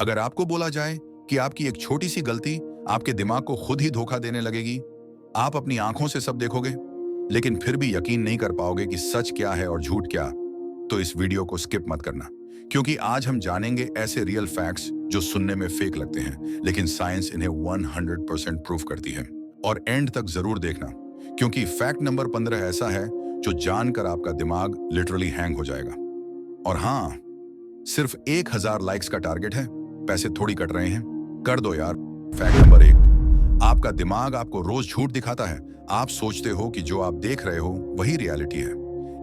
अगर आपको बोला जाए कि आपकी एक छोटी सी गलती आपके दिमाग को खुद ही धोखा देने लगेगी, आप अपनी आंखों से सब देखोगे, लेकिन फिर भी यकीन नहीं कर पाओगे कि सच क्या है और झूठ क्या, तो इस वीडियो को स्किप मत करना। क्योंकि आज हम जानेंगे ऐसे रियल फैक्ट्स जो सुनने में फेक लगते हैं, लेकिन साइंस इन्हें 100% प्रूफ करती है। और एंड तक जरूर देखना, क्योंकि फैक्ट नंबर 15 ऐसा है जो जानकर आपका दिमाग लिटरली हैंग हो जाएगा। और हाँ, सिर्फ 1000 लाइक्स का टारगेट है, पैसे थोड़ी कट रहे हैं, कर दो यार। फैक्ट नंबर 1, आपका दिमाग आपको रोज झूठ दिखाता है। आप सोचते हो कि जो आप देख रहे हो वही रियलिटी है,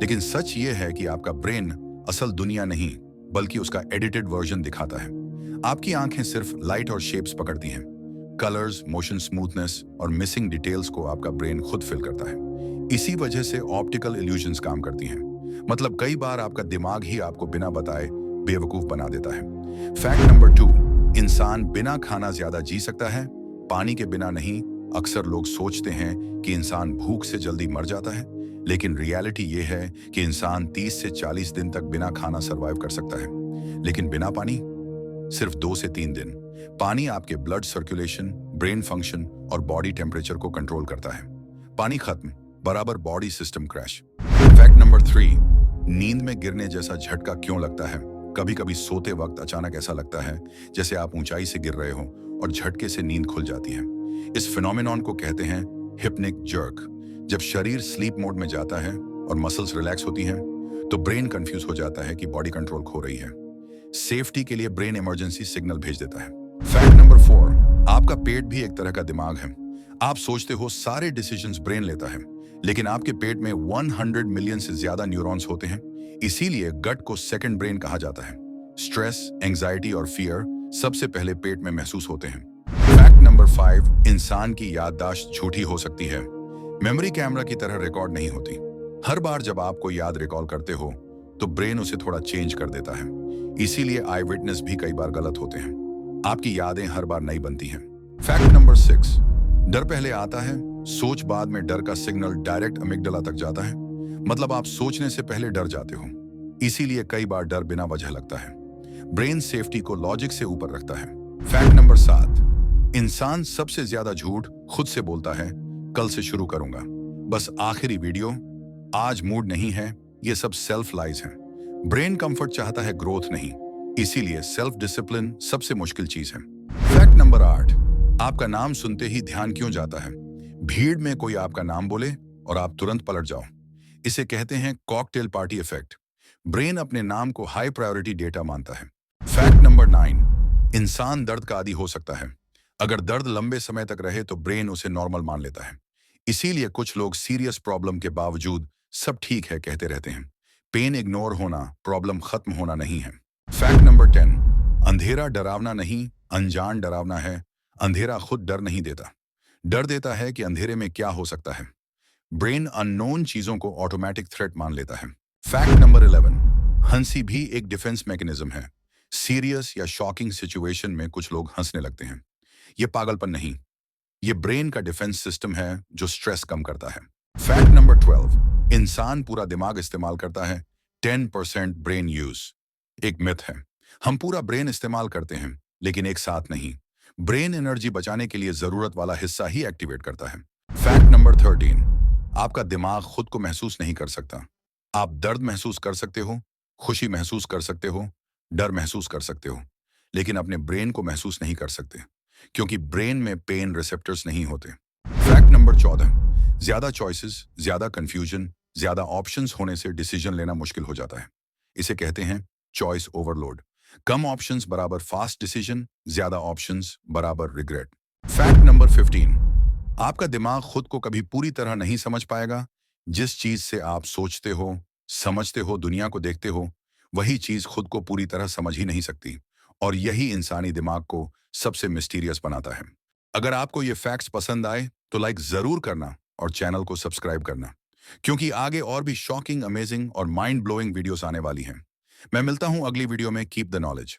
लेकिन सच ये है कि आपका ब्रेन असल दुनिया नहीं बल्कि उसका एडिटेड वर्जन दिखाता है। आपकी आंखें सिर्फ लाइट और शेप्स पकड़ती हैं, कलर्स, मोशन स्मूथनेस और मिसिंग डिटेल्स को आपका ब्रेन खुद फिल करता है। इसी वजह से ऑप्टिकल इल्यूजन्स काम करती हैं। मतलब कई बार आपका दिमाग ही आपको बिना बताए बेवकूफ बना देता है। फैक्ट नंबर 2, इंसान बिना खाना ज्यादा जी सकता है, पानी के बिना नहीं। अक्सर लोग सोचते हैं कि इंसान भूख से जल्दी मर जाता है, लेकिन रियलिटी ये है कि इंसान 30 से 40 दिन तक बिना खाना सरवाइव कर सकता है, लेकिन बिना पानी सिर्फ 2 से 3 दिन। पानी आपके ब्लड सर्कुलेशन, ब्रेन फंक्शन और बॉडी टेम्परेचर को कंट्रोल करता है। पानी खत्म बराबर body system crash. Fact number 3, नींद में गिरने जैसा झटका क्यों लगता है? कभी कभी सोते वक्त अचानक ऐसा लगता है जैसे आप ऊंचाई से गिर रहे हो और झटके से नींद खुल जाती है। इस फिनोमेनॉन को कहते हैं हिप्निक जर्क। जब शरीर स्लीप मोड में जाता है और मसल्स रिलैक्स होती हैं, तो ब्रेन कंफ्यूज हो जाता है कि बॉडी कंट्रोल खो रही है। सेफ्टी के लिए ब्रेन इमरजेंसी सिग्नल भेज देता है। फैक्ट नंबर 4, आपका पेट भी एक तरह का दिमाग है। आप सोचते हो सारे डिसीजंस ब्रेन लेता है, लेकिन आपके पेट में 100 मिलियन से ज्यादा न्यूरॉन्स होते हैं। इसीलिए गट को सेकंड ब्रेन कहा जाता है। स्ट्रेस, एंजाइटी और फियर सबसे पहले पेट में महसूस होते हैं। फैक्ट नंबर 5, इंसान की याददाश्त झूठी हो सकती है। मेमोरी कैमरा की तरह रिकॉर्ड नहीं होती। हर बार जब आप कोई याद रिकॉल करते हो तो ब्रेन उसे थोड़ा चेंज कर देता है। इसीलिए आई विटनेस भी कई बार गलत होते हैं। आपकी यादें हर बार नहीं बनती हैं। फैक्ट नंबर 6, डर पहले आता है, सोच बाद में। डर का सिग्नल डायरेक्ट अमिगडाला तक जाता है। मतलब आप सोचने से पहले डर जाते हो। इसीलिए कई बार डर बिना वजह लगता है। ब्रेन सेफ्टी को लॉजिक से ऊपर रखता है। फैक्ट नंबर 7, इंसान सबसे ज्यादा झूठ खुद से बोलता है। कल से शुरू करूंगा, बस आखिरी वीडियो, आज मूड नहीं है। ये सब सेल्फ लाइज हैं। ब्रेन कंफर्ट चाहता है, ग्रोथ नहीं। इसीलिए सेल्फ डिसिप्लिन सबसे मुश्किल चीज है। फैक्ट नंबर 8, आपका नाम सुनते ही ध्यान क्यों जाता है? भीड़ में कोई आपका नाम बोले और आप तुरंत पलट जाओ। इसे कहते हैं कॉकटेल पार्टी इफेक्ट। ब्रेन अपने नाम को हाई प्रायोरिटी डेटा मानता है। फैक्ट नंबर 9, इंसान दर्द का आदी हो सकता है। अगर दर्द लंबे समय तक रहे तो ब्रेन उसे नॉर्मल मान लेता है। इसीलिए कुछ लोग सीरियस प्रॉब्लम के बावजूद सब ठीक है कहते रहते हैं। पेन इग्नोर होना प्रॉब्लम खत्म होना नहीं है। फैक्ट नंबर 10, अंधेरा डरावना नहीं, अनजान डरावना है। अंधेरा खुद डर नहीं देता, डर देता है कि अंधेरे में क्या हो सकता है। ब्रेन अननोन चीजों को ऑटोमेटिक थ्रेट मान लेता है। फैक्ट नंबर 11, हंसी भी एक डिफेंस मैकेनिज्म है। सीरियस या शॉकिंग सिचुएशन में कुछ लोग हंसने लगते हैं। ये पागलपन नहीं, ये ब्रेन का डिफेंस सिस्टम है जो स्ट्रेस कम करता है। फैक्ट नंबर 12, इंसान पूरा दिमाग इस्तेमाल करता है, 10% ब्रेन यूज। एक मिथ है, हम पूरा ब्रेन इस्तेमाल करते हैं लेकिन एक साथ नहीं। ब्रेन एनर्जी बचाने के लिए जरूरत वाला हिस्सा ही एक्टिवेट करता है। फैक्ट नंबर 13, आपका दिमाग खुद को महसूस नहीं कर सकता। आप दर्द महसूस कर सकते हो, खुशी महसूस कर सकते हो, डर महसूस कर सकते हो, लेकिन अपने ब्रेन को महसूस नहीं कर सकते, क्योंकि ब्रेन में पेन रिसेप्टर्स नहीं होते। फैक्ट नंबर 14, ज्यादा चॉइसेस, ज्यादा कंफ्यूजन, ज्यादा ऑप्शंस होने से डिसीजन लेना मुश्किल हो जाता है। इसे कहते हैं चॉइस ओवरलोड। कम ऑप्शंस बराबर फास्ट डिसीजन, ज्यादा ऑप्शंस बराबर रिग्रेट। फैक्ट नंबर 15, आपका दिमाग खुद को कभी पूरी तरह नहीं समझ पाएगा। जिस चीज से आप सोचते हो, समझते हो, दुनिया को देखते हो, वही चीज खुद को पूरी तरह समझ ही नहीं सकती। और यही इंसानी दिमाग को सबसे मिस्टीरियस बनाता है। अगर आपको ये फैक्ट्स पसंद आए तो लाइक जरूर करना और चैनल को सब्सक्राइब करना, क्योंकि आगे और भी शॉकिंग, अमेजिंग और माइंड ब्लोइंग वीडियोस आने वाली हैं। मैं मिलता हूं अगली वीडियो में। Keep the knowledge.